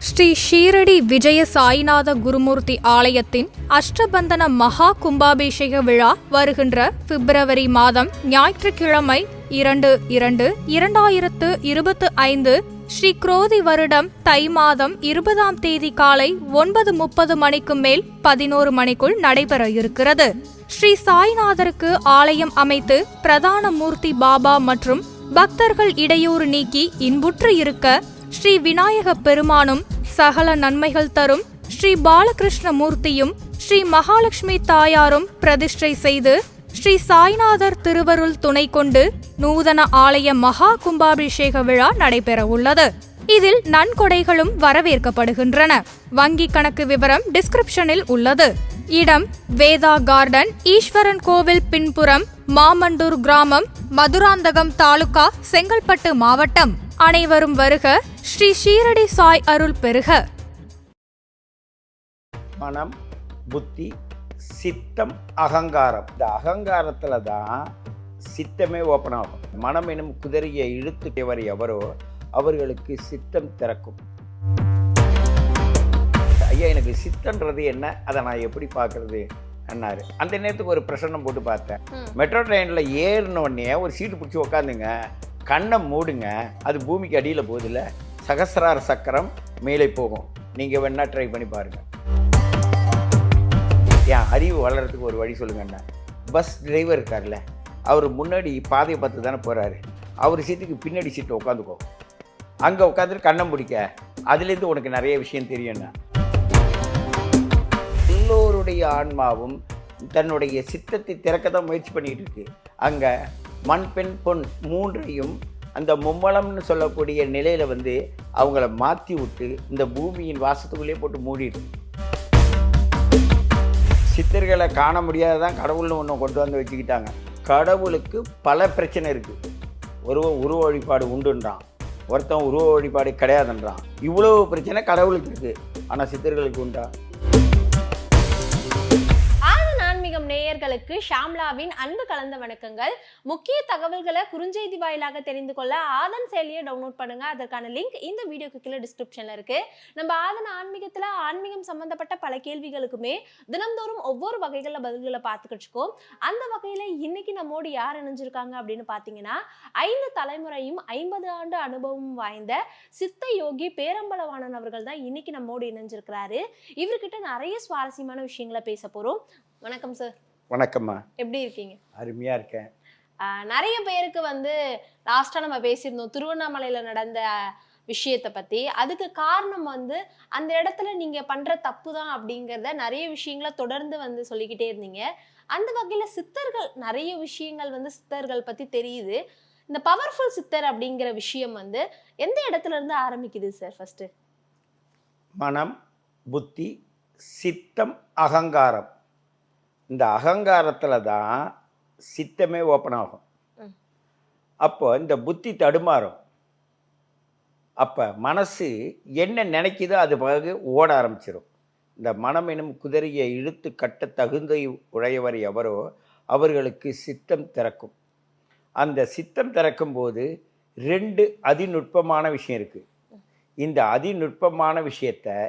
ஸ்ரீ ஷீரடி விஜய சாய்நாத குருமூர்த்தி ஆலயத்தின் அஷ்டபந்தன மகா கும்பாபிஷேக விழா வருகின்ற பிப்ரவரி மாதம் ஞாயிற்றுக்கிழமை 2/2/2025 ஸ்ரீ குரோதி வருடம் தை மாதம் 20ஆம் தேதி காலை 9:30 மணிக்கு மேல் 11 மணிக்குள் நடைபெற இருக்கிறது. ஸ்ரீ சாய்நாதருக்கு ஆலயம் அமைத்து பிரதான மூர்த்தி பாபா மற்றும் பக்தர்கள் இடையூறு நீக்கி இன்புற்று இருக்க ஸ்ரீ விநாயக பெருமானும் சகல நன்மைகள் தரும் ஸ்ரீ பாலகிருஷ்ண மூர்த்தியும் ஸ்ரீ மகாலட்சுமி தாயாரும் பிரதிஷ்டை செய்து ஸ்ரீ சாய்நாதர் திருவருள் துணை கொண்டு நூதன ஆலய மகா கும்பாபிஷேக விழா நடைபெற உள்ளது. இதில் நன்கொடைகளும் வரவேற்கப்படுகின்றன. வங்கி கணக்கு விவரம் டிஸ்கிரிப்ஷனில் உள்ளது. இடம் வேதா கார்டன், ஈஸ்வரன் கோவில் பின்புறம், மாமண்டூர் கிராமம், மதுராந்தகம் தாலுகா, செங்கல்பட்டு மாவட்டம். அனைவரும் வருக. ஸ்ரீ ஷீரடி சாய் அருள் பெருக. மனம், புத்தி, சித்தம், அகங்காரம். இந்த அகங்காரத்துல தான் சித்தமே ஓப்பன் ஆகும். மனம் எனும் குதிரையை இழுத்துட்டவர் எவரோ அவர்களுக்கு சித்தம் திறக்கும். ஐயா, எனக்கு சித்தன்றது என்ன, அதை நான் எப்படி பார்க்கறது என்னாரு. அந்த நேரத்துக்கு ஒரு பிரசன்னம் போட்டு பார்த்தேன். மெட்ரோ ட்ரெயினில் ஏறினோடனே ஒரு சீட்டு பிடிச்சி உக்காந்துங்க, கண்ணை மூடுங்க, அது பூமிக்கு அடியில் போகுதில்ல, சகசிரார சக்கரம் மேலே போகும். நீங்கள் வேணா ட்ரை பண்ணி பாருங்கள். என் அறிவு வளர்கிறதுக்கு ஒரு வழி சொல்லுங்கண்ணா. பஸ் டிரைவர் இருக்கார்ல, அவர் முன்னாடி பாதையை பார்த்து தானே போகிறாரு. அவர் சீட்டுக்கு பின்னாடி சீட்டை உட்காந்துக்கோ, அங்கே உட்காந்துட்டு கண்ணை முடிக்க, அதுலேருந்து உனக்கு நிறைய விஷயம் தெரியும்ண்ணா. எல்லோருடைய ஆன்மாவும் தன்னுடைய சித்தத்தை திறக்க தான் முயற்சி பண்ணிகிட்டு இருக்கு. அங்கே மண், பெண், பொன் மூன்றையும் அந்த மும்மலம்னு சொல்லக்கூடிய நிலையில் அவங்கள மாற்றி விட்டு இந்த பூமியின் வாசத்துக்குள்ளே போட்டு மூடிடு. சித்தர்களை காண முடியாததான் கடவுள்னு ஒன்று கொண்டு வந்து வச்சுக்கிட்டாங்க. கடவுளுக்கு பல பிரச்சனை இருக்குது. ஒருவன் உருவ வழிபாடு உண்டுன்றான், ஒருத்தன் உருவ வழிபாடு கிடையாதுன்றான். இவ்வளோ பிரச்சனை கடவுளுக்கு இருக்குது, ஆனால் சித்தர்களுக்கு உண்டா? நேயர்களுக்கு ஷாம்லாவின் அன்பு கலந்த வணக்கங்கள். முக்கிய தகவல்களை குறுஞ்செய்தி வாயிலாக தெரிந்து கொள்ள ஆதன் செயலியை டவுன்லோட் பண்ணுங்க. அதற்கான லிங்க் இந்த வீடியோக்கு கீழே டிஸ்கிரிப்ஷன்ல இருக்கு. நம்ம ஆதன் ஆன்மீகத்துல ஆன்மீகம் சம்பந்தப்பட்ட பல கேள்விகளுக்குமே தினம்தோறும் ஒவ்வொரு வகைகளில் பதில்களை பார்த்துக்கிட்டு இருக்கோம். அந்த வகையில இன்னைக்கு நம்மோடு யார் இணைஞ்சிருக்காங்க அப்படின்னு பாத்தீங்கன்னா, 5 தலைமுறையும் 50 ஆண்டு அனுபவம் வாய்ந்த சித்த யோகி பேரம்பலவாணன் அவர்கள் தான் இன்னைக்கு நம்மோடு இணைஞ்சிருக்கிறாரு. இவர்கிட்ட நிறைய சுவாரஸ்யமான விஷயங்களை பேச போறோம். வணக்கம் சார். வணக்கம்மா. எப்படி இருக்கீங்க? அருமையா இருக்கேன். நிறைய பேருக்கு லாஸ்டா நம்ம பேசியிருந்தோம் திருவண்ணாமலையில நடந்த விஷயத்தை பத்தி. அதுக்கு காரணம் அந்த இடத்துல நீங்க பண்ற தப்பு தான் அப்படிங்கிறத நிறைய விஷயங்களை தொடர்ந்து சொல்லிக்கிட்டே இருந்தீங்க. அந்த வகையில சித்தர்கள் நிறைய விஷயங்கள் சித்தர்கள் பத்தி தெரியுது. இந்த பவர்ஃபுல் சித்தர் அப்படிங்கிற விஷயம் எந்த இடத்துல இருந்து ஆரம்பிக்குது சார்? ஃபர்ஸ்ட் மனம், புத்தி, சித்தம், அகங்காரம். இந்த அகங்காரத்தில் தான் சித்தமே ஓப்பன் ஆகும். அப்போ இந்த புத்தி தடுமாறும். அப்போ மனசு என்ன நினைக்குதோ அது பிறகு ஓட ஆரம்பிச்சிடும். இந்த மனம் எனும் குதிரையை இழுத்து கட்ட தகுந்த உடையவர் எவரோ அவர்களுக்கு சித்தம் திறக்கும். அந்த சித்தம் திறக்கும் போது 2 அதிநுட்பமான விஷயம் இருக்குது. இந்த அதிநுட்பமான விஷயத்தை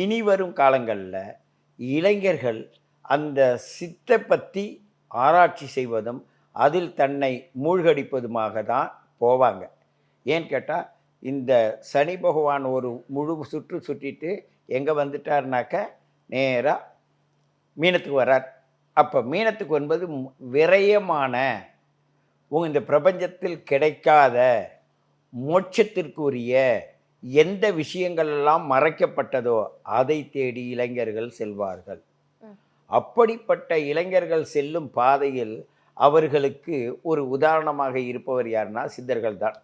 இனி வரும் காலங்களில் இளைஞர்கள் அந்த சித்தை பற்றி ஆராய்ச்சி செய்வதும் அதில் தன்னை மூழ்கடிப்பதுமாக தான் போவாங்க. ஏன்னு கேட்டால், இந்த சனி பகவான் ஒரு முழு சுற்று சுற்றிட்டு எங்கே வந்துட்டார்னாக்க நேராக மீனத்துக்கு வர்றார். அப்போ மீனத்துக்கு என்பது விரயமான இந்த பிரபஞ்சத்தில் கிடைக்காத மோட்சத்திற்குரிய எந்த விஷயங்களெல்லாம் மறைக்கப்பட்டதோ அதை தேடி இளைஞர்கள் செல்வார்கள். அப்படிப்பட்ட இளைஞர்கள் செல்லும் பாதையில் அவர்களுக்கு ஒரு உதாரணமாக இருப்பவர் யாருன்னா சித்தர்கள் தான்.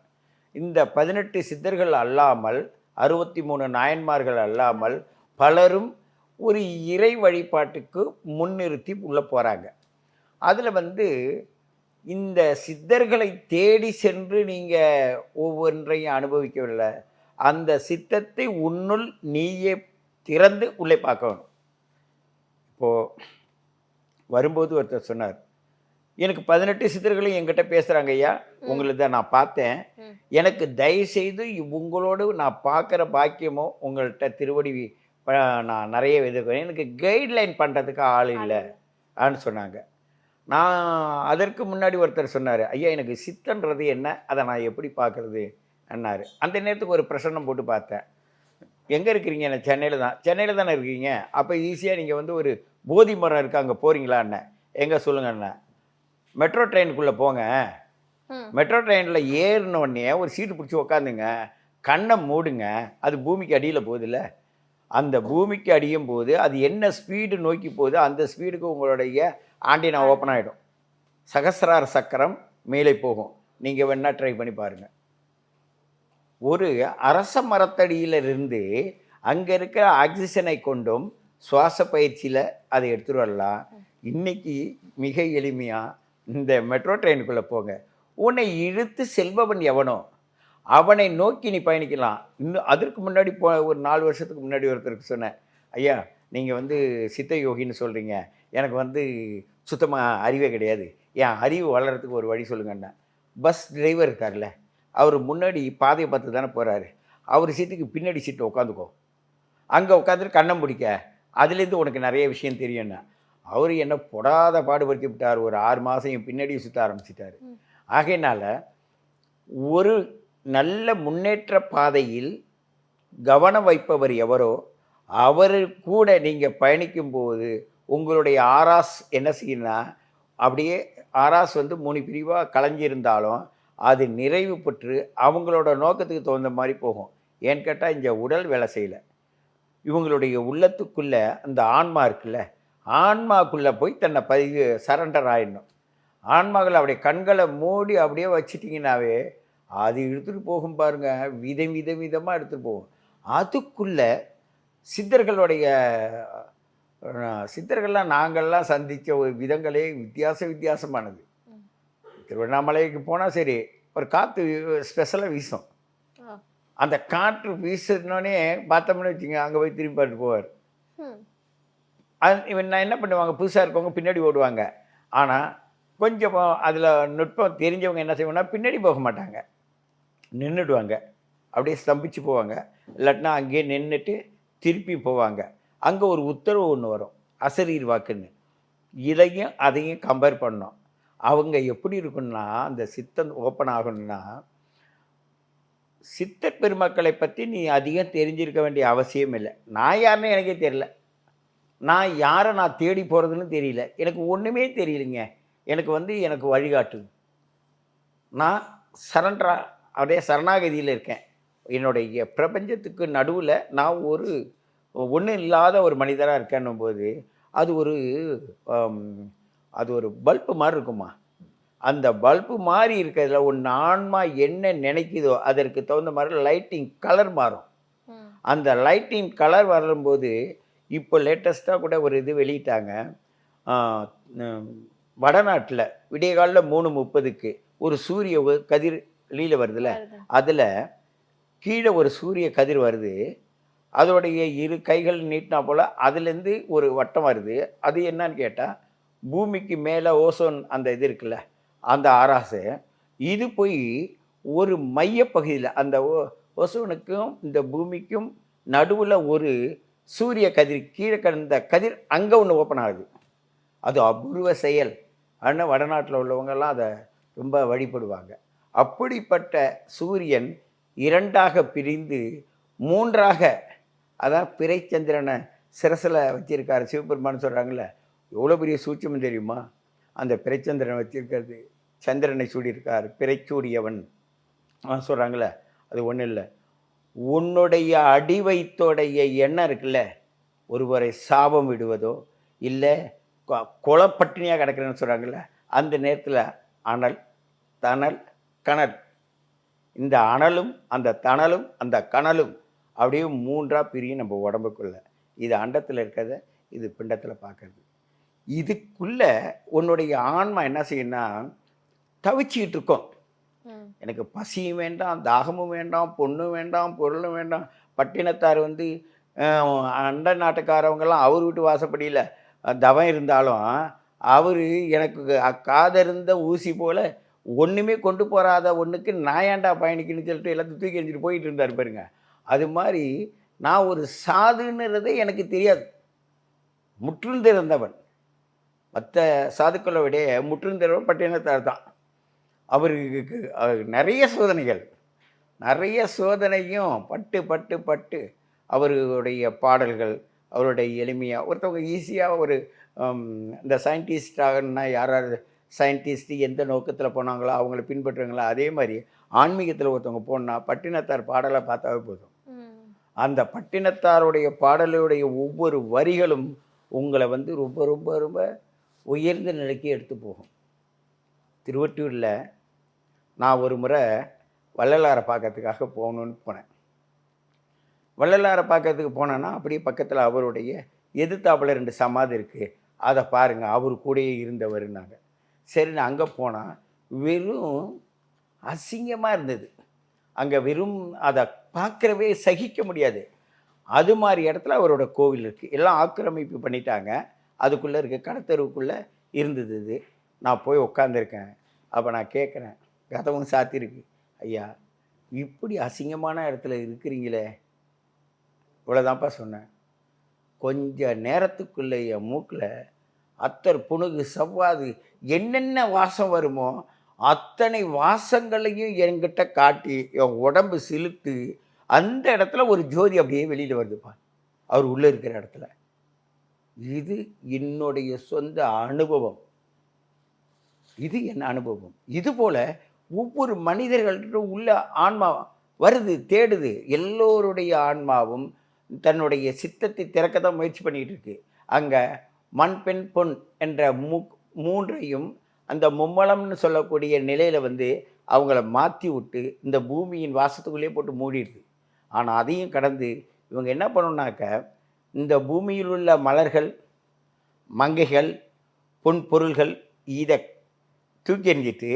இந்த 18 சித்தர்கள் அல்லாமல் 63 நாயன்மார்கள் அல்லாமல் பலரும் ஒரு இறை வழிபாட்டுக்கு முன்னிறுத்தி உள்ள போகிறாங்க. அதில் இந்த சித்தர்களை தேடி சென்று நீங்கள் ஒவ்வொன்றையும் அனுபவிக்கவில்லை. அந்த சித்தத்தை உன்னுள் நீயே திறந்து உள்ளே பார்க்கணும். இப்போது வரும்போது ஒருத்தர் சொன்னார், எனக்கு 18 சித்தர்களும் என்கிட்ட பேசுகிறாங்க ஐயா, உங்களுதை நான் பார்த்தேன். ம். எனக்கு தயவுசெய்து உங்களோடு நான் பார்க்குற பாக்கியமோ உங்கள்கிட்ட திருவடி நான் நிறைய எதிர்க்கிறேன். எனக்கு கைட்லைன் பண்ணுறதுக்கு ஆள் இல்லை ஆன்னு சொன்னாங்க. நான் அதற்கு முன்னாடி ஒருத்தர் சொன்னார், ஐயா எனக்கு சித்தன்றது என்ன, அதை நான் எப்படி பார்க்குறது அண்ணார். அந்த நேரத்துக்கு ஒரு பிரசன்னம் போட்டு பார்த்தேன். எங்கே இருக்கிறீங்க? நான் சென்னையில் தானே இருக்கீங்க. அப்போ ஈஸியாக நீங்கள் வந்து ஒரு போதி மரம் இருக்குது, அங்கே போகிறீங்களா அண்ணன்? எங்கே சொல்லுங்க அண்ணன். மெட்ரோ ட்ரெயினுக்குள்ளே போங்க. மெட்ரோ ட்ரெயினில் ஏறின உடனே ஒரு சீட்டு பிடிச்சி உக்காந்துங்க, கண்ணை மூடுங்க, அது பூமிக்கு அடியில் போகுதுல்ல, அந்த பூமிக்கு அடியும் போது அது என்ன ஸ்பீடு நோக்கி போகுது, அந்த ஸ்பீடுக்கு உங்களுடைய ஆண்டினா ஓப்பன் ஆகிடும். சகசிரார சக்கரம் மேலே போகும். நீங்கள் வேணா ட்ரை பண்ணி பாருங்கள். ஒரு அரச மரத்தடியிலிருந்து அங்கே இருக்கிற ஆக்சிஜனை கொண்டும் சுவாச பயிற்சியில் அதை எடுத்துகிட்டு வரலாம். இன்னைக்கு மிக எளிமையாக இந்த மெட்ரோ ட்ரெயினுக்குள்ளே போங்க. உன்னை இழுத்து செல்பவன் எவனோ அவனை நோக்கி நீ பயணிக்கலாம். இன்னும் அதற்கு முன்னாடி ஒரு 4 வருஷத்துக்கு முன்னாடி ஒருத்தருக்கு சொன்னேன், ஐயா நீங்கள் வந்து சித்த யோகின்னு சொல்கிறீங்க, எனக்கு வந்து சுத்தமாக அறிவே கிடையாது, என் அறிவு வளர்கிறதுக்கு ஒரு வழி சொல்லுங்கண்ணா. பஸ் டிரைவர் இருக்கார்ல, அவர் முன்னாடி பாதையை பார்த்து தானே போகிறாரு, அவர் சீட்டுக்கு பின்னாடி சீட்டை உட்காந்துக்கோ, அங்கே உட்காந்துட்டு கண்ணம் பிடிக்க, அதுலேருந்து உனக்கு நிறைய விஷயம் தெரியும்னா. அவர் என்ன பொடாத பாடுபடுத்தி விட்டார். ஒரு 6 மாதம் என் பின்னாடியே சுற்ற ஆரம்பிச்சிட்டார். ஆகையினால ஒரு நல்ல முன்னேற்ற பாதையில் கவனம் வைப்பவர் எவரோ அவர் கூட நீங்கள் பயணிக்கும்போது உங்களுடைய ஆராஸ் என்ன செய்யணும்னா, அப்படியே ஆராஸ் வந்து 3 பிரிவாக கலைஞ்சிருந்தாலும் அது நிறைவு பெற்று அவங்களோட நோக்கத்துக்கு தகுந்த மாதிரி போகும். ஏன்னு கேட்டால் இந்த உடல் வேலை செய்யலை, இவங்களுடைய உள்ளத்துக்குள்ளே அந்த ஆன்மா இருக்குல்ல, ஆன்மாக்குள்ளே போய் தன்னை சரண்டர் ஆயிடணும். ஆன்மாக்களை அப்படியே கண்களை மூடி அப்படியே வச்சிட்டிங்கனாவே அது எடுத்துகிட்டு போகும் பாருங்கள், விதமாக எடுத்துகிட்டு போகும். அதுக்குள்ளே சித்தர்கள்லாம் நாங்கள்லாம் சந்தித்த ஒரு விதங்களே வித்தியாசமானது. திருவண்ணாமலைக்கு போனால் சரி, ஒரு காற்று ஸ்பெஷலாக வீசும். அந்த காற்று வீசுனோடனே பார்த்தோம்னு வச்சுங்க, அங்கே போய் திரும்பி பார்த்துட்டு போவார். இவன் நான் என்ன பண்ணுவாங்க, புதுசாக இருக்கவங்க பின்னாடி ஓடுவாங்க. ஆனால் கொஞ்சம் அதில் நுட்பம் தெரிஞ்சவங்க என்ன செய்வாங்கன்னா பின்னாடி போக மாட்டாங்க, நின்றுடுவாங்க, அப்படியே ஸ்தம்பிச்சு போவாங்க. இல்லாட்டினா அங்கேயே நின்றுட்டு திருப்பி போவாங்க. அங்கே ஒரு உத்தரவு ஒன்று வரும், அசரீர் வாக்குன்னு. இதையும் அதையும் கம்பேர் பண்ணோம். அவங்க எப்படி இருக்குன்னா, அந்த சித்தம் ஓப்பன் ஆகணும்னா, சித்தர் பெருமக்களை பற்றி நீ அதிகம் தெரிஞ்சிருக்க வேண்டிய அவசியம் இல்லை. நான் யாருன்னு எனக்கே தெரியல, நான் யாரை நான் தேடி போகிறதுன்னு தெரியல, எனக்கு ஒன்றுமே தெரியலைங்க. எனக்கு வழிகாட்டு. நான் அப்படியே சரணாகதியில் இருக்கேன். என்னுடைய பிரபஞ்சத்துக்கு நடுவில் நான் ஒன்றும் இல்லாத ஒரு மனிதராக இருக்கேன்னும் போது அது ஒரு பல்பு மாதிரி இருக்குமா. அந்த பல்பு மாதிரி இருக்கிறதுல ஒன்று ஆன்மா என்ன நினைக்குதோ அதற்கு தகுந்த மாதிரி லைட்டிங் கலர் மாறும். அந்த லைட்டிங் கலர் வரும்போது இப்போ லேட்டஸ்ட்டாக கூட ஒரு இது வெளியிட்டாங்க. வடநாட்டில் விடிய காலில் 3:30க்கு ஒரு சூரிய கதிர் வெளியில் வருதுல்ல, அதில் கீழே ஒரு சூரிய கதிர் வருது, அதோடைய 2 கைகள் நீட்டினா போல் அதுலேருந்து ஒரு வட்டம் வருது. அது என்னன்னு கேட்டால் பூமிக்கு மேலே ஓசோன் அந்த இது இருக்குல்ல, அந்த ஆராசு இது போய் ஒரு மையப்பகுதியில் அந்த ஓசோனுக்கும் இந்த பூமிக்கும் நடுவில் ஒரு சூரிய கதிர் கீழே கிடந்த கதிர் அங்கே ஒன்று ஓப்பன் ஆகுது. அது அபூர்வ செயல். ஆனால் வடநாட்டில் உள்ளவங்கெல்லாம் அதை ரொம்ப வழிபடுவாங்க. அப்படிப்பட்ட சூரியன் 2ஆக பிரிந்து 3ஆக, அதான் பிறைச்சந்திரனை சிரசில் வச்சிருக்காரு சிவபெருமான்னு சொல்கிறாங்கல்ல, எவ்வளோ பெரிய சூட்சம் தெரியுமா. அந்த பிறைச்சந்திரனை வச்சிருக்கிறது, சந்திரனை சூடியிருக்கார், பிறைச்சூடியவன் சொல்கிறாங்களே, அது ஒன்றும் இல்லை. உன்னுடைய அடிவயத்தோடைய எண்ணம் இருக்குல்ல, ஒருவரை சாபம் விடுவதோ இல்லை கொலப்பட்டினியாக கிடக்கிறேன்னு சொல்கிறாங்கல்ல, அந்த நேரத்தில் அனல், தணல், கனல், இந்த அனலும் அந்த தணலும் அந்த கனலும் அப்படியே 3ஆக பிரியும் நம்ம உடம்புக்குள்ள. இது அண்டத்தில் இருக்கிறத இது பிண்டத்தில் பார்க்கறது. இதுக்குள்ளே உன்னுடைய ஆன்மா என்ன செய்யணும்னா தவிச்சிக்கிட்டு இருக்கோம். எனக்கு பசியும் வேண்டாம், தாகமும் வேண்டாம், பொண்ணும் வேண்டாம், பொருளும் வேண்டாம். பட்டினத்தார் அண்ட நாட்டுக்காரவங்கெல்லாம் அவர் வீட்டு வாசப்படியில் தவம் இருந்தாலும் அவர் எனக்கு காதருந்த ஊசி போல் ஒன்றுமே கொண்டு போகாத ஒன்றுக்கு நான் ஏன்டா பயணிக்கணும்னு சொல்லிட்டு எல்லாத்தையும் தூக்கி எறிஞ்சிட்டு போயிட்டு இருந்தார் பாருங்க. அது மாதிரி நான் ஒரு சாதுன்னுறதே எனக்கு தெரியாது. முற்றும் திறந்தவன். மற்ற சாதுக்களை விட முற்றும் திறந்தவன் பட்டினத்தார் தான். அவருக்கு நிறைய சோதனைகள், நிறைய சோதனையும் பட்டு பட்டு பட்டு அவருடைய பாடல்கள், அவருடைய எளிமையாக ஒருத்தவங்க ஈஸியாக ஒரு இந்த சயின்டிஸ்டாகனா யார் யார் சயின்டிஸ்ட்டு எந்த நோக்கத்தில் போனாங்களோ அவங்கள பின்பற்றுங்களோ அதே மாதிரி ஆன்மீகத்தில் ஒருத்தவங்க போனால் பட்டினத்தார் பாடலை பார்த்தாவே போதும். அந்த பட்டினத்தாருடைய பாடலுடைய ஒவ்வொரு வரிகளும் உங்களை வந்து ரொம்ப ரொம்ப ரொம்ப உயர்ந்த நிலைக்கு எடுத்து போகும். திருவொற்றியூரில் நான் ஒரு முறை வள்ளலாரை பார்க்கறதுக்காக போகணுன்னு போனேன். வள்ளலாரை பார்க்கறதுக்கு போனேன்னா அப்படியே பக்கத்தில் அவருடைய எதிர்த்தாப்புல 2 சமாதி இருக்குது, அதை பாருங்கள், அவர் கூடயே இருந்தவருன்னாங்க. சரி, நான் அங்கே போனால் வெறும் அசிங்கமாக இருந்தது. அங்கே வெறும் அதை பார்க்குறவே சகிக்க முடியாது. அது மாதிரி இடத்துல அவரோட கோவில் இருக்குது. எல்லாம் ஆக்கிரமிப்பு பண்ணிட்டாங்க. அதுக்குள்ளே இருக்க கடத்தெருவுக்குள்ளே இருந்தது இது. நான் போய் உட்காந்துருக்கேன். அப்போ நான் கேட்குறேன், கதவும் சாத்திருக்கு, ஐயா இப்படி அசிங்கமான இடத்துல இருக்கிறீங்களே. இவ்வளோதான்ப்பா சொன்னேன். கொஞ்ச நேரத்துக்குள்ளே என் மூக்கில் அத்தர், புணுகு, சவ்வாது என்னென்ன வாசம் வருமோ அத்தனை வாசங்களையும் என்கிட்ட காட்டி என் உடம்பு சிலுத்து அந்த இடத்துல ஒரு ஜோதி அப்படியே வெளியில் வருதுப்பா, அவர் உள்ளே இருக்கிற இடத்துல. இது என்னுடைய சொந்த அனுபவம். இது என் அனுபவம். இதுபோல் ஒவ்வொரு மனிதர்களுக்கும் உள்ள ஆன்மா வருது, தேடுது. எல்லோருடைய ஆன்மாவும் தன்னுடைய சித்தத்தை திறக்க தான் முயற்சி பண்ணிகிட்டு இருக்கு. அங்கே மண், பெண், பொன் என்ற மூன்றையும் அந்த மும்மலம்னு சொல்லக்கூடிய நிலையில் வந்து அவங்கள மாற்றி விட்டு இந்த பூமியின் வாசத்துக்குள்ளேயே போட்டு மூடிடுது. ஆனால் அதையும் கடந்து இவங்க என்ன பண்ணணுன்னாக்க, இந்த பூமியில் உள்ள மலர்கள், மங்கைகள், பொன் பொருள்கள் இதை தூக்கி எறிஞ்சிட்டு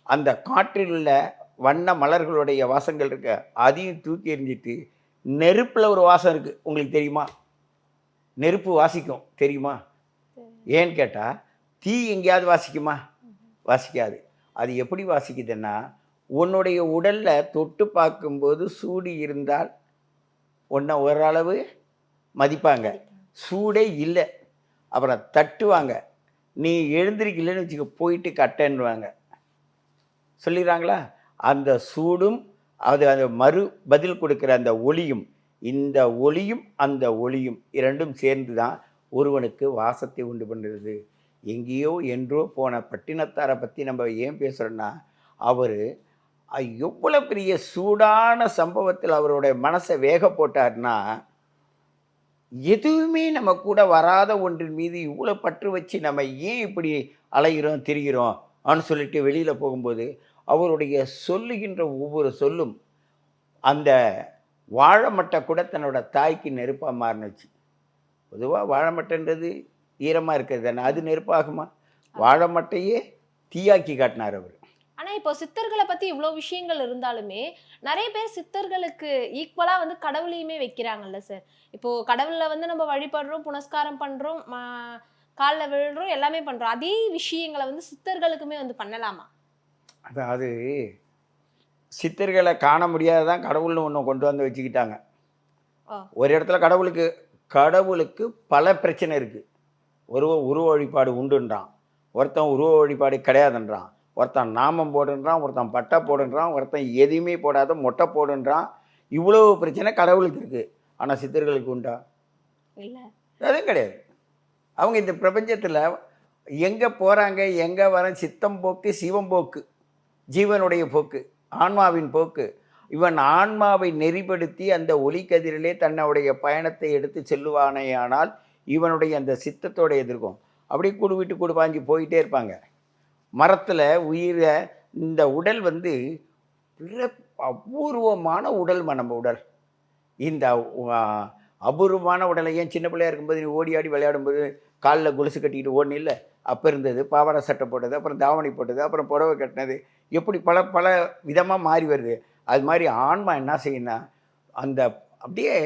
அந்த காற்றில் உள்ள வண்ண மலர்களுடைய வாசங்கள் இருக்க அதையும் தூக்கி எறிஞ்சிட்டு நெருப்பில் ஒரு வாசம் இருக்குது, உங்களுக்கு தெரியுமா? நெருப்பு வாசிக்கும், தெரியுமா? ஏன்னு கேட்டால் தீ எங்கேயாவது வாசிக்குமா? வாசிக்காது. அது எப்படி வாசிக்குதுன்னா, உன்னுடைய உடலில் தொட்டு பார்க்கும்போது சூடு இருந்தால் உன்னை ஓரளவு மதிப்பாங்க. சூடே இல்லை அப்புறம் தட்டுவாங்க. நீ எழுந்திருக்கலன்னு வச்சுக்க, போயிட்டு கட்டன்னுவாங்க. சொல்லிடுறாங்களா? அந்த சூடும் அது அந்த மறு பதில் கொடுக்குற அந்த ஒளியும், இந்த ஒளியும் அந்த ஒளியும் இரண்டும் சேர்ந்து தான் ஒருவனுக்கு வாசத்தை உண்டு பண்ணுறது. எங்கேயோ என்றோ போன பட்டினத்தாரை பற்றி நம்ம ஏன் பேசுகிறோன்னா, அவர் எவ்வளோ பெரிய சூடான சம்பவத்தில் அவருடைய மனசை வேக போட்டார்னா, எதுவுமே நம்ம கூட வராத ஒன்றின் மீது இவ்வளோ பற்று வச்சு நம்ம ஏன் இப்படி அலைகிறோம் திரிகிறோம் அப்படின்னு சொல்லிட்டு வெளியில் போகும்போது அவருடைய சொல்லுகின்ற ஒவ்வொரு சொல்லும் அந்த வாழைமட்டை கூட தன்னோட தாய்க்கு நெருப்பாக மாறினுச்சு. பொதுவாக வாழைமட்டைன்றது ஈரமாக இருக்கிறது தானே, அது நெருப்பாகுமா? வாழைமட்டையே தீயாக்கி காட்டினார் அவர். ஆனா இப்போ சித்தர்களை பத்தி இவ்வளவு விஷயங்கள் இருந்தாலுமே நிறைய பேர் சித்தர்களுக்கு ஈக்குவலா வந்து கடவுளையுமே வைக்கிறாங்கல்ல சார். இப்போ கடவுளை வந்து நம்ம வழிபடுறோம், புனஸ்காரம் பண்றோம், காலில் விழுறோம், எல்லாமே பண்றோம். அதே விஷயங்களை வந்து சித்தர்களுக்குமே வந்து பண்ணலாமா? அதாவது சித்தர்களை காண முடியாததான் கடவுள்னு ஒன்று கொண்டு வந்து வச்சுக்கிட்டாங்க. ஒரு இடத்துல கடவுளுக்கு பல பிரச்சனை இருக்குது. உருவ வழிபாடு உண்டுன்றான், ஒருத்தன் உருவ வழிபாடு கிடையாதுன்றான், ஒருத்தன் நாமம் போடுன்றான், ஒருத்தன் பட்டை போடுன்றான், ஒருத்தன் எதுவுமே போடாத மொட்டை போடுன்றான். இவ்வளோ பிரச்சனை கடவுளுக்கு இருக்குது. ஆனால் சித்தர்களுக்கு உண்டா? இல்லை, அதுவும் கிடையாது. அவங்க இந்த பிரபஞ்சத்தில் எங்கே போகிறாங்க, எங்கே வர, சித்தம் போக்கு, சிவம் போக்கு, ஜீவனுடைய போக்கு, ஆன்மாவின் போக்கு. இவன் ஆன்மாவை நெறிப்படுத்தி அந்த ஒளிக்கதிரிலே தன்னுடைய பயணத்தை எடுத்து செல்லுவானேயானால் இவனுடைய அந்த சித்தத்தோட எதிர்க்கும். அப்படியே கூடு விட்டு கூடு பாஞ்சு போயிட்டே இருப்பாங்க. மரத்தில் உயிரை இந்த உடல் வந்து அபூர்வமான உடல். நம்ம உடல் இந்த அபூர்வமான உடலை ஏன் சின்ன பிள்ளையாக இருக்கும்போது நீ ஓடி ஆடி விளையாடும்போது காலில் கொலுசு கட்டிக்கிட்டு ஓடணும் இல்லை, அப்போ இருந்தது. பாவாடை சட்டை போட்டது, அப்புறம் தாவணி போட்டது, அப்புறம் புடவை கட்டினது, எப்படி பல விதமாக மாறி வருது. அது மாதிரி ஆன்மா என்ன செய்யணும்னா அந்த அப்படியே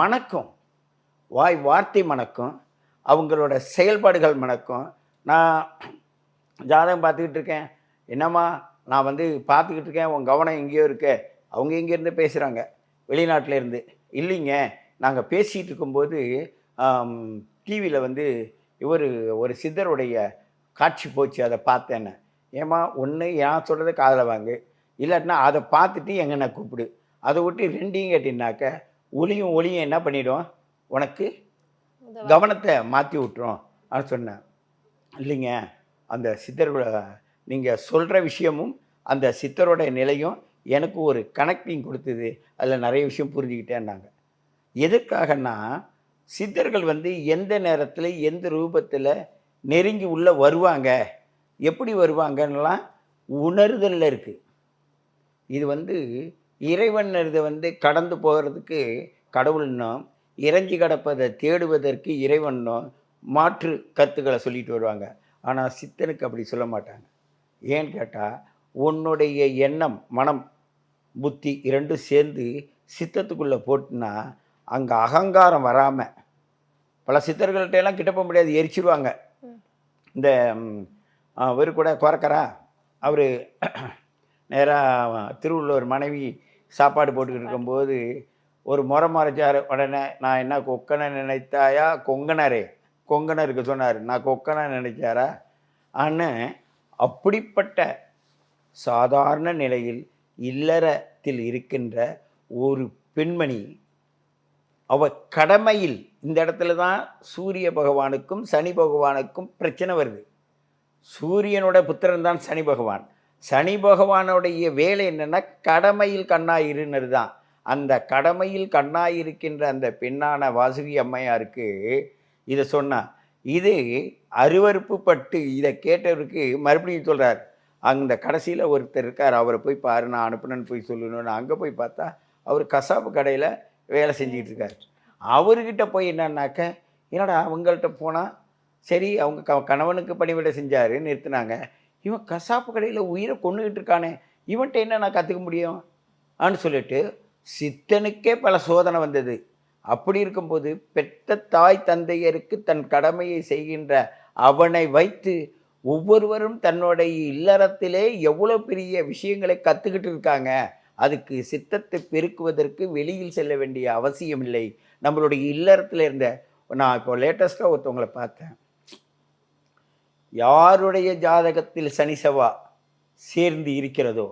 மணக்கும், வார்த்தை மணக்கும், அவங்களோட செயல்பாடுகள் மணக்கும், நான் ஜாதகம் பார்த்துக்கிட்டு இருக்கேன். என்னம்மா நான் வந்து பார்த்துக்கிட்டு இருக்கேன், உன் கவனம் எங்கேயோ இருக்கு. அவங்க எங்கேருந்து பேசுகிறாங்க, வெளிநாட்டில் இருந்து. இல்லைங்க, நாங்கள் பேசிகிட்டு இருக்கும்போது டிவியில் வந்து ஒரு சித்தருடைய காட்சி போச்சு, அதை பார்த்தேன்னு. ஏம்மா ஒன்று நான் சொல்கிறத காதில் வாங்கு, இல்லாட்டினா அதை பார்த்துட்டு எங்கண்ணா கூப்பிடு. அதை விட்டு ரெண்டையும் கேட்டின்னாக்க ஒளியும் என்ன பண்ணிடும், உனக்கு கவனத்தை மாற்றி விட்டுரும் அப்படின்னு சொன்னேன். இல்லைங்க, அந்த சித்தரோட நீங்கள் சொல்கிற விஷயமும் அந்த சித்தரோட நிலையும் எனக்கு ஒரு கனெக்டிங் கொடுத்தது. அதில் நிறைய விஷயம் புரிஞ்சுக்கிட்டேன்னாங்க. எதுக்காகன்னா, சித்தர்கள் வந்து எந்த நேரத்தில் எந்த ரூபத்தில் நெருங்கி உள்ளே வருவாங்க, எப்படி வருவாங்கன்னெலாம் உணர்தலில் இருக்குது. இது வந்து இறைவன் இதை வந்து கடந்து போகிறதுக்கு கடவுள்னும், இறைஞ்சி கிடப்பதை தேடுவதற்கு இறைவனும் மாற்று கருத்துக்களை சொல்லிட்டு வருவாங்க. ஆனால் சித்தனுக்கு அப்படி சொல்ல மாட்டாங்க. ஏன்னு கேட்டால், உன்னுடைய எண்ணம், மனம், புத்தி இரண்டும் சேர்ந்து சித்தத்துக்குள்ளே போட்டுனா அங்கே அகங்காரம் வராமல், பல சித்தர்கள்ட்ட எல்லாம் கிட்ட போக முடியாது, எரிச்சிடுவாங்க. இந்த அவர் கூட குறக்கரா, அவர் நேராக திருவள்ளுவர் மனைவி சாப்பாடு போட்டுக்கிட்டு இருக்கும்போது ஒரு முறைச்சார். உடனே நான் என்ன கொக்கனை நினைத்தாயா கொங்கனரே, கொங்கனருக்கு சொன்னார், நான் கொக்கனை நினைச்சாரா ஆன்னு. அப்படிப்பட்ட சாதாரண நிலையில் இல்லறத்தில் இருக்கின்ற ஒரு பெண்மணி, அவ கடமையில், இந்த இடத்துல தான் சூரிய பகவானுக்கும் சனி பகவானுக்கும் பிரச்சனை வருது. சூரியனோட புத்திரன் தான் சனி பகவான். சனி பகவானுடைய வேலை என்னென்னா கடமையில் கண்ணாயிருன்னு தான். அந்த கடமையில் கண்ணாயிருக்கின்ற அந்த பெண்ணான வாசுகி அம்மையாருக்கு இதை சொன்னா, இது அருவருப்பு பட்டு இதை கேட்டவருக்கு மறுபடியும் சொல்கிறார். அந்த கடைசியில் ஒருத்தர் இருக்கார், அவரை போய் பாரு, நான் அனுப்புனேன்னு போய் சொல்லணும்னு. அங்கே போய் பார்த்தா அவர் கசாப்பு கடையில் வேலை செஞ்சுக்கிட்டு இருக்கார். அவர்கிட்ட போய் என்னன்னாக்க, என்னடா அவங்கள்ட்ட போனால் சரி, அவங்க கணவனுக்கு பணிவிடை செஞ்சார், நிறுத்தினாங்க. இவன் கசாப்பு கடையில் உயிரை கொண்டுகிட்டு இருக்கானே, இவன்கிட்ட என்ன நான் கற்றுக்க முடியும் ஆன்னு சொல்லிட்டு சித்தனுக்கே பல சோதனை வந்தது. அப்படி இருக்கும்போது பெற்ற தாய் தந்தையருக்கு தன் கடமையை செய்கின்ற அவனை வைத்து ஒவ்வொருவரும் தன்னுடைய இல்லறத்திலே எவ்வளோ பெரிய விஷயங்களை கற்றுக்கிட்டு இருக்காங்க. அதுக்கு சித்தத்தை பெருக்குவதற்கு வெளியில் செல்ல வேண்டிய அவசியம் இல்லை. நம்மளுடைய இல்லறத்தில் இருந்த, நான் இப்போ லேட்டஸ்ட்டாக ஒருத்தவங்களை பார்த்தேன். யாருடைய ஜாதகத்தில் சனி செவ்வாய் சேர்ந்து இருக்கிறதோ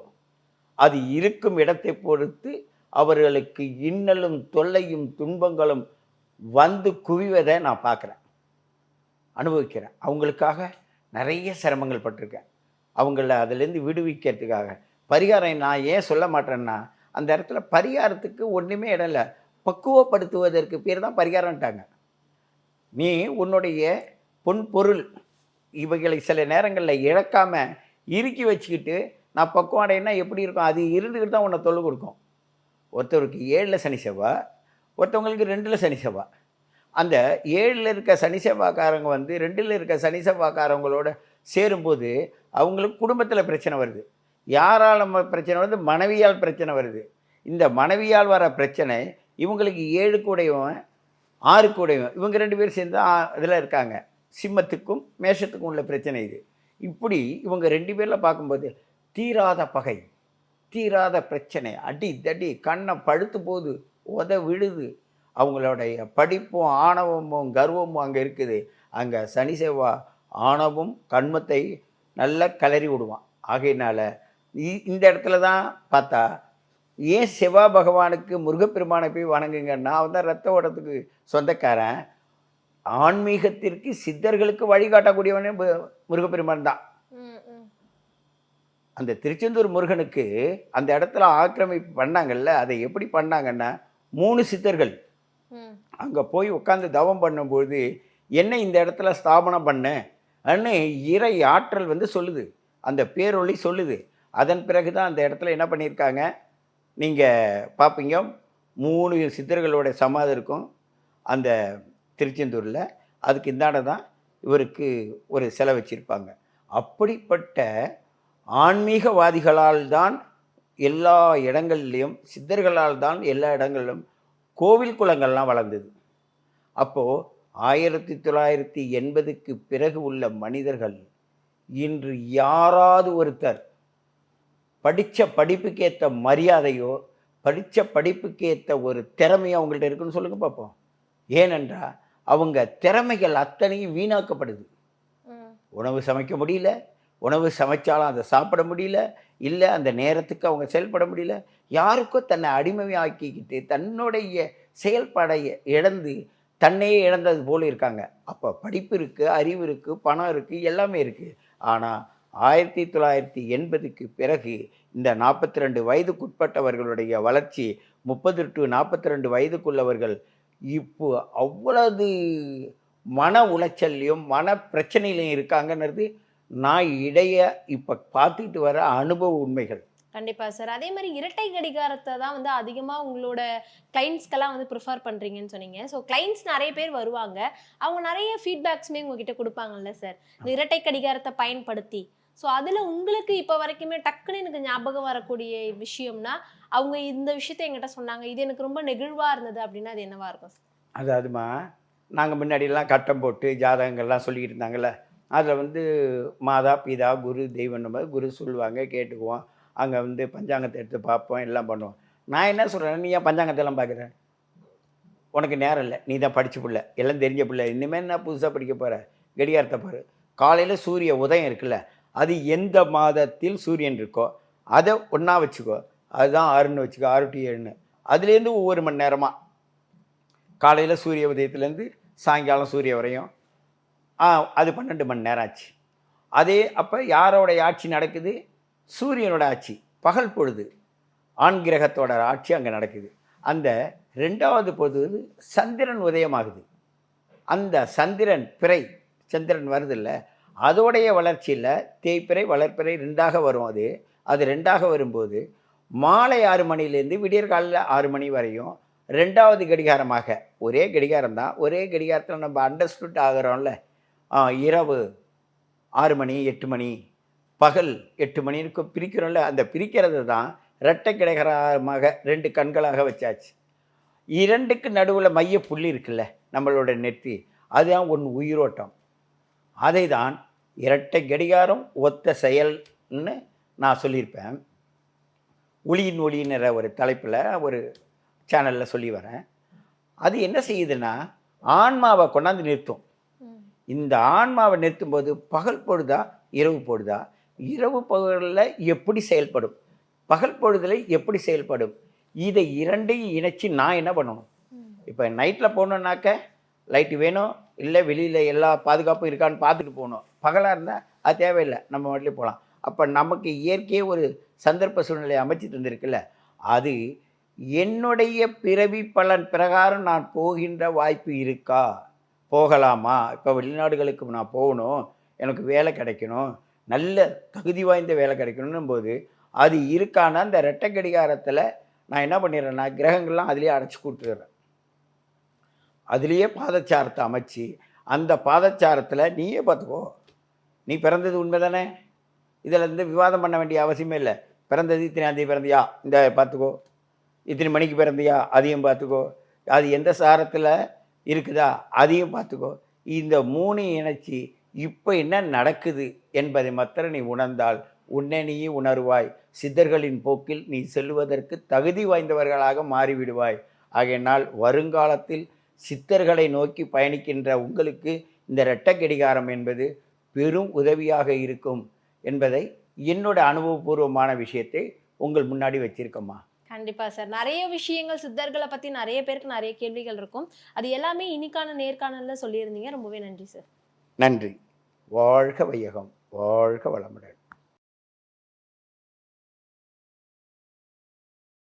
அது இருக்கும் இடத்தை பொறுத்து அவர்களுக்கு இன்னலும் தொல்லையும் துன்பங்களும் வந்து குவிவதை நான் பார்க்குறேன், அனுபவிக்கிறேன். அவங்களுக்காக நிறைய சிரமங்கள் பட்டிருக்கேன். அவங்கள அதிலேருந்து விடுவிக்கிறதுக்காக பரிகாரம் நான் ஏன் சொல்ல மாட்டேன்னா, அந்த இடத்துல பரிகாரத்துக்கு ஒன்றுமே இடம் இல்லை. பக்குவப்படுத்துவதற்கு பேர் தான் பரிகாரம்ட்டாங்க. நீ உன்னுடைய பொன் பொருள் இவைகளை சில நேரங்களில் இழக்காமல் இறுக்கி வச்சுக்கிட்டு நான் பக்குவம் அடையினா எப்படி இருக்கும், அது இருந்துக்கிட்டு தான் உன்னை தொல்லை கொடுக்கும். ஒருத்தருக்கு 7ல் சனி செவ்வாய், ஒருத்தவங்களுக்கு 2ல் சனி செவ்வாய். அந்த 7ல் இருக்க சனி செவ்வாய்க்காரங்க வந்து 2ல் இருக்க சனி செவ்வாய்க்காரங்களோட சேரும்போது அவங்களுக்கு குடும்பத்தில் பிரச்சனை வருது. யாரால் பிரச்சனை வருது, மனைவியால் பிரச்சனை வருது. இந்த மனைவியால் வர பிரச்சனை இவங்களுக்கு 7 கூடையவன் 6 கூடையவன், இவங்க 2 பேரும் சேர்ந்து இதில் இருக்காங்க. சிம்மத்துக்கும் மேஷத்துக்கும் உள்ள பிரச்சனை இது. இப்படி இவங்க 2 பேரில் பார்க்கும்போது தீராத பகை, தீராத பிரச்சனை, அடி தடி, கண்ணை பழுத்து போகுது, விழுது. அவங்களுடைய படிப்பும் ஆணவமும் கர்வமும் அங்கே இருக்குது. அங்கே சனி செவ்வாய் ஆணவம் கண்மத்தை நல்லா கிளறி விடுவான். ஆகையினால இந்த இடத்துல தான் பார்த்தா, ஏன் செவ்வாய் பகவானுக்கு முருகப்பெருமானை போய் வணங்குங்க, நான் தான் ரத்த ஓட்டத்துக்கு சொந்தக்காரன். ஆன்மீகத்திற்கு சித்தர்களுக்கு வழிகாட்டக்கூடியவனே முருகப்பெருமான் தான். அந்த திருச்செந்தூர் முருகனுக்கு அந்த இடத்துல ஆக்கிரமிப்பு பண்ணாங்கல்ல, அதை எப்படி பண்ணாங்கன்னா, 3 சித்தர்கள் அங்கே போய் உட்காந்து தவம் பண்ணும்போது என்ன இந்த இடத்துல ஸ்தாபனம் பண்ணு இறை ஆற்றல் வந்து சொல்லுது, அந்த பேரொளி சொல்லுது. அதன் பிறகு தான் அந்த இடத்துல என்ன பண்ணியிருக்காங்க, நீங்கள் பார்ப்பீங்க, 3 சித்தர்களோட சமாதி இருக்கும் அந்த திருச்செந்தூரில். அதுக்கு இந்தாண்ட தான் இவருக்கு ஒரு சிலை வச்சுருப்பாங்க. அப்படிப்பட்ட ஆன்மீகவாதிகளால் தான் எல்லா இடங்கள்லையும், சித்தர்களால் தான் எல்லா இடங்களிலும் கோவில் குளங்கள்லாம் வளர்ந்தது. அப்போது 1980க்கு பிறகு உள்ள மனிதர்கள் இன்று யாராவது ஒருத்தர் படித்த படிப்புக்கு ஏற்ற மரியாதையோ படித்த படிப்புக்கு ஏற்ற ஒரு திறமையோ அவங்கள்ட்ட இருக்குன்னு சொல்லுங்க பார்ப்போம். ஏனென்றால் அவங்க திறமைகள் அத்தனையும் வீணாக்கப்படுது. உணவு சமைக்க முடியல, உணவு சமைச்சாலும் அதை சாப்பிட முடியல, இல்லை அந்த நேரத்துக்கு அவங்க செயல்பட முடியல. யாருக்கோ தன்னை அடிமையாக்கிக்கிட்டு தன்னுடைய செயல்பாடை இழந்து தன்னையே இழந்தது போல இருக்காங்க. அப்போ படிப்பு இருக்குது, அறிவு இருக்குது, பணம் இருக்குது, எல்லாமே இருக்குது. ஆனால் 1980க்கு பிறகு இந்த 42 வயதுக்குட்பட்டவர்களுடைய வளர்ச்சி 30 to 42 வயதுக்குள்ளவர்கள் இப்போ அவ்வளவு மன உளைச்சல்லையும் மன பிரச்சனையிலையும் இருக்காங்கன்றது நான் இப்போ பார்த்துக்கிட்டு வர அனுபவ உண்மைகள். கண்டிப்பா சார். அதே மாதிரி இரட்டை கடிகாரத்தை தான் வந்து அதிகமா உங்களோட கிளைண்ட்ஸ்க்கெல்லாம் வந்து ப்ரிஃபர் பண்றீங்கன்னு சொன்னீங்க. ஸோ கிளைண்ட்ஸ் நிறைய பேர் வருவாங்க, அவங்க நிறைய ஃபீட்பேக்ஸுமே உங்ககிட்ட கொடுப்பாங்கல்ல சார், இந்த இரட்டை கடிகாரத்தை பயன்படுத்தி. ஸோ அதில் உங்களுக்கு இப்போ வரைக்குமே டக்குன்னு எனக்கு ஞாபகம் வரக்கூடிய விஷயம்னா, அவங்க இந்த விஷயத்த என்கிட்ட சொன்னாங்க, இது எனக்கு ரொம்ப நெகிழ்வாக இருந்தது அப்படின்னா அது என்னவா இருக்கும் சார்? அதாவதுமா, நாங்கள் முன்னாடியெல்லாம் கட்டம் போட்டு ஜாதகங்கள்லாம் சொல்லிக்கிட்டு இருந்தாங்கல்ல, அதில் வந்து மாதா பிதா குரு தெய்வம் குரு சொல்லுவாங்க, கேட்டுக்குவோம். அங்கே வந்து பஞ்சாங்கத்தை எடுத்து பார்ப்போம், எல்லாம் பண்ணுவோம். நான் என்ன சொல்கிறேன், நீ ஏன் பஞ்சாங்கத்தெல்லாம் பார்க்குற? உனக்கு நேரம் இல்லை, நீ தான் படித்த பிள்ளை, எல்லாம் தெரிஞ்ச பிள்ளை, இனிமேல் என்ன புதுசாக படிக்க போகிற? கடிகாரத்தை பாரு. காலையில் சூரிய உதயம் இருக்குல்ல, அது எந்த மாதத்தில் சூரியன் இருக்கோ அதை ஒன்றா வச்சுக்கோ, அதுதான் 6ன்னு வச்சுக்கோ, 6 to 7. அதுலேருந்து ஒவ்வொரு மணி நேரமாக, காலையில் சூரிய உதயத்துலேருந்து சாயங்காலம் சூரிய வரையும் அது 12 மணி நேரம் ஆச்சு. அதே அப்போ யாரோடைய ஆட்சி நடக்குது? சூரியனோட ஆட்சி. பகல் பொழுது ஆண் கிரகத்தோட ஆட்சி அங்கே நடக்குது. அந்த 2வது பொழுது சந்திரன் உதயமாகுது. அந்த சந்திரன் பிறை சந்திரன் வருது இல்லை, அதோடைய வளர்ச்சியில் தேய்பிறை வளர்ப்பிறை 2ஆக வரும். அது 2ஆக வரும்போது மாலை 6 மணிலேருந்து விடியற்காலையில் 6 மணி வரையும் 2வது கடிகாரமாக, ஒரே கடிகாரம் தான், ஒரே கடிகாரத்தில் நம்ம அண்டர்ஸ்டுட் ஆகிறோம்ல. இரவு 6 மணி 8 மணி, பகல் 8 மணிக்கு பிரிக்கிறோம்ல, அந்த பிரிக்கிறது தான் இரட்டை கடிகாரமாக 2 கண்களாக வச்சாச்சு. 2க்கு நடுவில் மைய புள்ளி இருக்குல்ல, நம்மளோட நெற்றி, அதுதான் ஒன்று உயிரோட்டம். அதை தான் இரட்டை கடிகாரம் ஒத்த செயல்னு நான் சொல்லியிருப்பேன். ஒளியின் ஒளியின்ற ஒரு தலைப்பில் ஒரு சேனலில் சொல்லி வரேன். அது என்ன செய்யுதுன்னா, ஆன்மாவை கொண்டாந்து நிறுத்தும். இந்த ஆன்மாவை நிறுத்தும்போது பகல் பொழுதா இரவு பொழுதா, இரவு பகலில் எப்படி செயல்படும், பகல் பொழுதில் எப்படி செயல்படும், இதை இரண்டையும் இணைச்சி நான் என்ன பண்ணணும்? இப்போ நைட்டில் போகணுன்னாக்க லைட்டு வேணும், இல்லை வெளியில் எல்லா பாதுகாப்பும் இருக்கான்னு பார்த்துட்டு போகணும். பகலாக இருந்தால் அது தேவையில்லை, நம்ம வீட்டிலே போகலாம். அப்போ நமக்கு இயற்கையே ஒரு சந்தர்ப்ப சூழ்நிலையை அமைச்சு தந்திருக்குல்ல, அது என்னுடைய பிறவி பலன் பிரகாரம் நான் போகின்ற வாய்ப்பு இருக்கா, போகலாமா? இப்போ வெளிநாடுகளுக்கு நான் போகணும், எனக்கு வேலை கிடைக்கணும், நல்ல தகுதி வாய்ந்த வேலை கிடைக்கணும் போது அது இருக்கானா, அந்த ரெட்டை கடிகாரத்தில் நான் என்ன பண்ணிடுறேன்னா, கிரகங்கள்லாம் அதுலேயே அடைச்சி கொடுத்துட்றேன். அதுலேயே பாதச்சாரத்தை அமைச்சு, அந்த பாதச்சாரத்தில் நீயே பார்த்துக்கோ. நீ பிறந்தது உண்மை தானே, இதில் இருந்து விவாதம் பண்ண வேண்டிய அவசியமே இல்லை. பிறந்தது இத்தனை பிறந்தியா, இந்த பார்த்துக்கோ. இத்தனை மணிக்கு பிறந்தியா, அதையும் பார்த்துக்கோ. அது எந்த சாரத்தில் இருக்குதா, அதையும் பார்த்துக்கோ. இந்த 3 இணைச்சி இப்போ என்ன நடக்குது என்பதை மாத்திரம் நீ உணர்ந்தால் உன்னை நீ உணர்வாய். சித்தர்களின் போக்கில் நீ செல்வதற்கு தகுதி வாய்ந்தவர்களாக மாறிவிடுவாய். ஆகையினால் வருங்காலத்தில் சித்தர்களை நோக்கி பயணிக்கின்ற உங்களுக்கு இந்த இரட்டை கடிகாரம் என்பது பெரும் உதவியாக இருக்கும் என்பதை என்னோட அனுபவபூர்வமான விஷயத்தை உங்கள் முன்னாடி வச்சிருக்கம்மா. கண்டிப்பா சார். நிறைய விஷயங்கள் சித்தர்களை பத்தி நிறைய பேருக்கு நிறைய கேள்விகள் இருக்கும். அது எல்லாமே இன்னைக்கான நேர்காணல்ல சொல்லியிருந்தீங்க. ரொம்பவே நன்றி சார். நன்றி. வாழ்க வையகம், வாழ்க வளமுடன்.